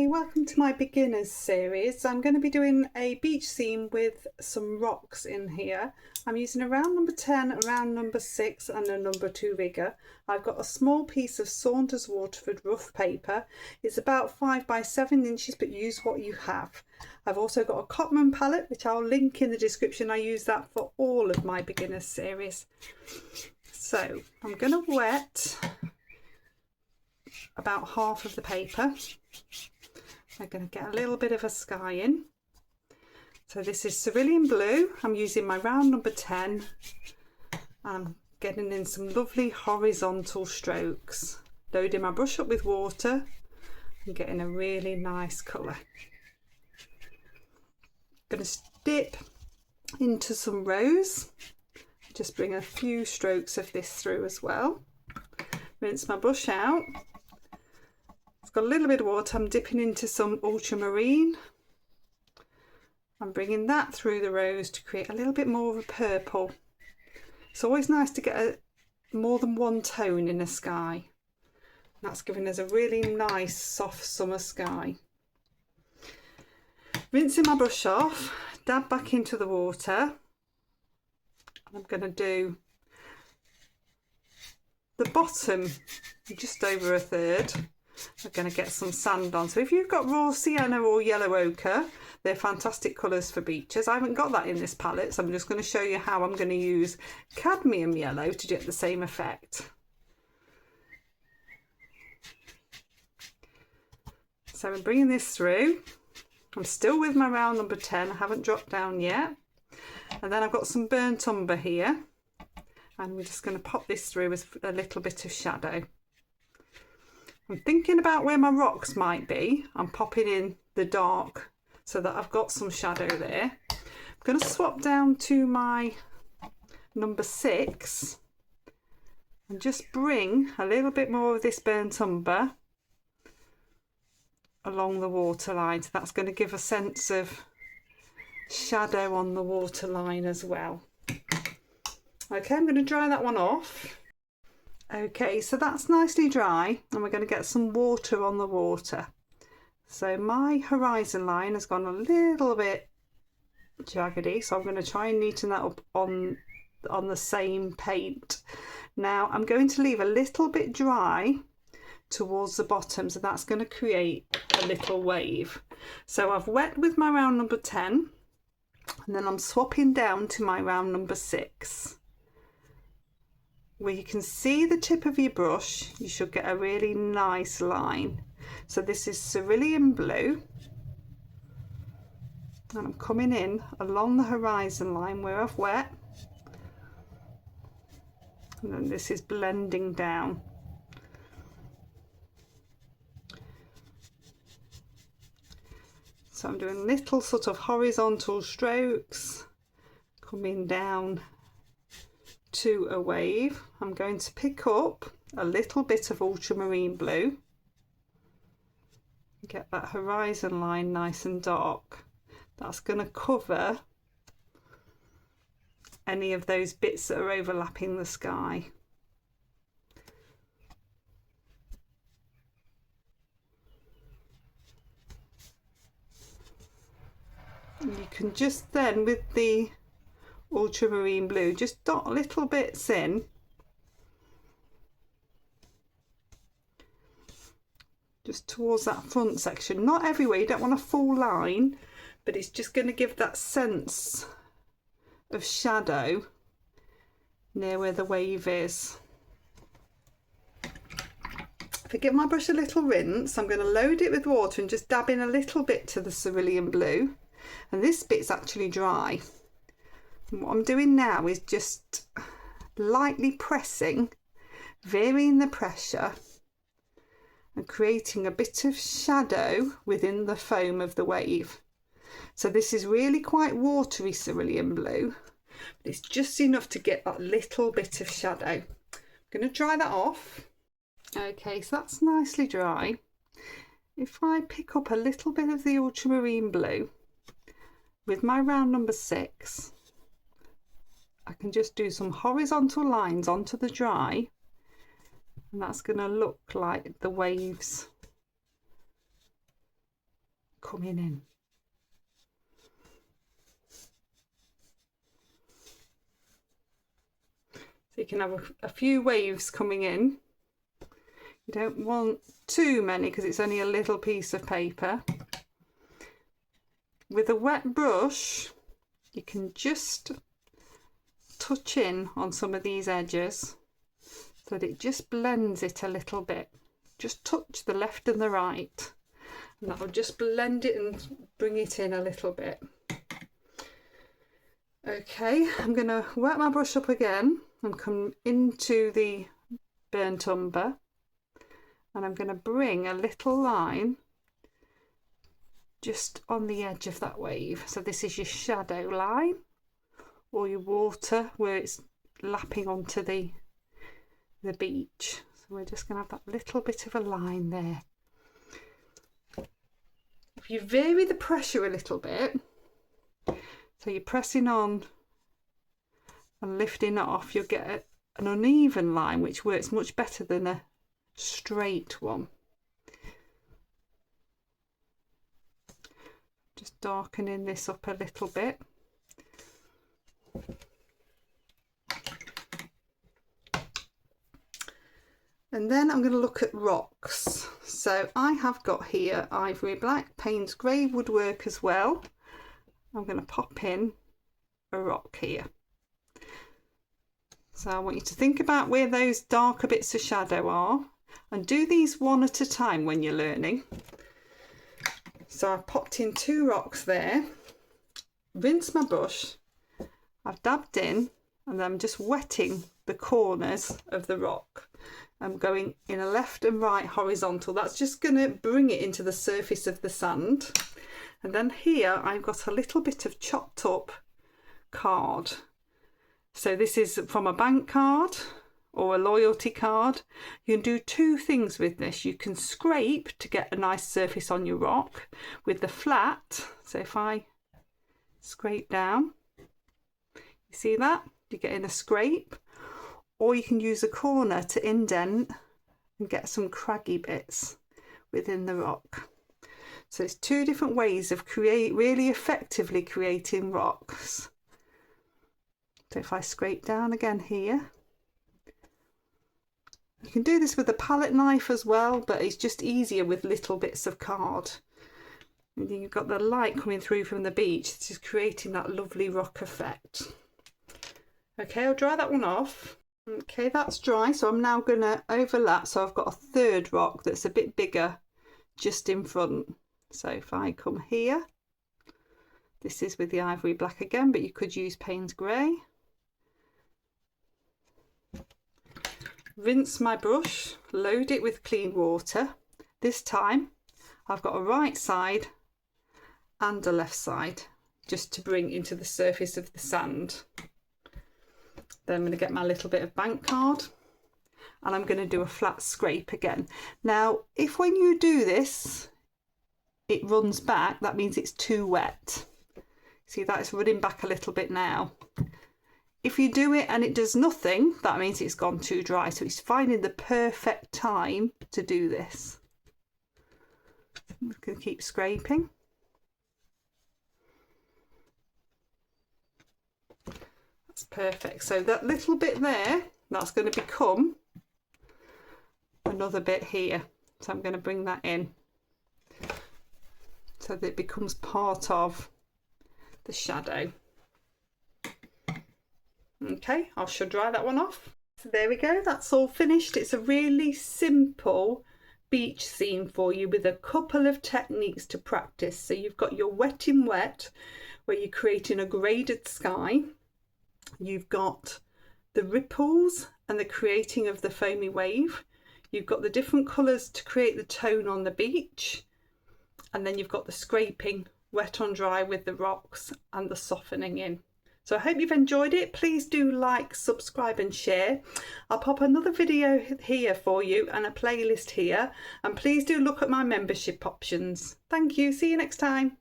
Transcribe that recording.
Hi, welcome to my beginners series. I'm going to be doing a beach scene with some rocks in here. I'm using a round number 10, a round number 6 and a number 2 rigger. I've got a small piece of Saunders Waterford rough paper. It's about 5 by 7 inches, but use what you have. I've also got a Cotman palette, which I'll link in the description. I use that for all of my beginners series. So I'm going to wet about half of the paper. I'm going to get a little bit of a sky in. So this is cerulean blue. I'm using my round number 10. I'm getting in some lovely horizontal strokes. Loading my brush up with water and getting a really nice colour. Going to dip into some rose. Just bring a few strokes of this through as well. Rinse my brush out. It's got a little bit of water. I'm dipping into some ultramarine. I'm bringing that through the rose to create a little bit more of a purple. It's always nice to get more than one tone in a sky. That's giving us a really nice soft summer sky. Rinsing my brush off, dab back into the water. I'm going to do the bottom just over a third. I'm going to get some sand on. So if you've got raw sienna or yellow ochre, they're fantastic colours for beaches. I haven't got that in this palette, so I'm just going to show you how I'm going to use cadmium yellow to get the same effect. So I'm bringing this through. I'm still with my round number 10. I haven't dropped down yet. And then I've got some burnt umber here. And we're just going to pop this through with a little bit of shadow. I'm thinking about where my rocks might be. I'm popping in the dark so that I've got some shadow there. I'm going to swap down to my number 6 and just bring a little bit more of this burnt umber along the waterline. So that's going to give a sense of shadow on the waterline as well. Okay, I'm going to dry that one off. Okay, so that's nicely dry and we're going to get some water on the water. So my horizon line has gone a little bit jaggedy, so I'm going to try and neaten that up on the same paint. Now I'm going to leave a little bit dry towards the bottom, so that's going to create a little wave. So I've wet with my round number 10 and then I'm swapping down to my round number 6. Where you can see the tip of your brush, you should get a really nice line. So this is cerulean blue. And I'm coming in along the horizon line where I've wet. And then this is blending down. So I'm doing little sort of horizontal strokes, coming down to a wave. I'm going to pick up a little bit of ultramarine blue, get that horizon line nice and dark. That's going to cover any of those bits that are overlapping the sky. And you can just then, with the ultramarine blue, just dot little bits in, just towards that front section, not everywhere. You don't want a full line, but it's just going to give that sense of shadow near where the wave is. If I give my brush a little rinse, I'm going to load it with water and just dab in a little bit to the cerulean blue, and this bit's actually dry. And what I'm doing now is just lightly pressing, varying the pressure and creating a bit of shadow within the foam of the wave. So this is really quite watery cerulean blue, but it's just enough to get that little bit of shadow. I'm going to dry that off. Okay, so that's nicely dry. If I pick up a little bit of the ultramarine blue with my round number 6, I can just do some horizontal lines onto the dry, and that's going to look like the waves coming in. So you can have a few waves coming in. You don't want too many because it's only a little piece of paper. With a wet brush, you can just touch in on some of these edges so that it just blends it a little bit. Just touch the left and the right, and that will just blend it and bring it in a little bit. Okay, I'm going to wet my brush up again and come into the burnt umber, and I'm going to bring a little line just on the edge of that wave. So this is your shadow line, or your water where it's lapping onto the beach. So we're just going to have that little bit of a line there. If you vary the pressure a little bit, so you're pressing on and lifting off, you'll get an uneven line which works much better than a straight one. Just darkening this up a little bit. And then I'm going to look at rocks. So I have got here ivory black, Payne's grey woodwork as well. I'm going to pop in a rock here. So I want you to think about where those darker bits of shadow are, and do these one at a time when you're learning. So I've popped in 2 rocks there, rinsed my brush, I've dabbed in, and then I'm just wetting the corners of the rock. I'm going in a left and right horizontal. That's just going to bring it into the surface of the sand. And then here I've got a little bit of chopped up card. So this is from a bank card or a loyalty card. You can do 2 things with this. You can scrape to get a nice surface on your rock with the flat. So if I scrape down, you see that? You're getting a scrape. Or you can use a corner to indent and get some craggy bits within the rock. So it's 2 different ways of really effectively creating rocks. So if I scrape down again here, you can do this with a palette knife as well, but it's just easier with little bits of card. And then you've got the light coming through from the beach, this is creating that lovely rock effect. Okay, I'll dry that one off. Okay, that's dry, so I'm now going to overlap. So I've got a 3rd rock that's a bit bigger just in front. So if I come here, this is with the ivory black again, but you could use Payne's grey. Rinse my brush, load it with clean water. This time I've got a right side and a left side just to bring into the surface of the sand. Then I'm going to get my little bit of bank card and I'm going to do a flat scrape again. Now if when you do this it runs back, that means it's too wet. See that it's running back a little bit now. If you do it and it does nothing, that means it's gone too dry. So it's finding the perfect time to do this. I'm just going to keep scraping. That's perfect. So that little bit there, that's going to become another bit here. So I'm going to bring that in so that it becomes part of the shadow. Okay, I shall dry that one off. So there we go, that's all finished. It's a really simple beach scene for you with a couple of techniques to practice. So you've got your wet in wet, where you're creating a graded sky. You've got the ripples and the creating of the foamy wave. You've got the different colours to create the tone on the beach. And then you've got the scraping, wet on dry with the rocks and the softening in. So I hope you've enjoyed it. Please do like, subscribe and share. I'll pop another video here for you and a playlist here. And please do look at my membership options. Thank you. See you next time.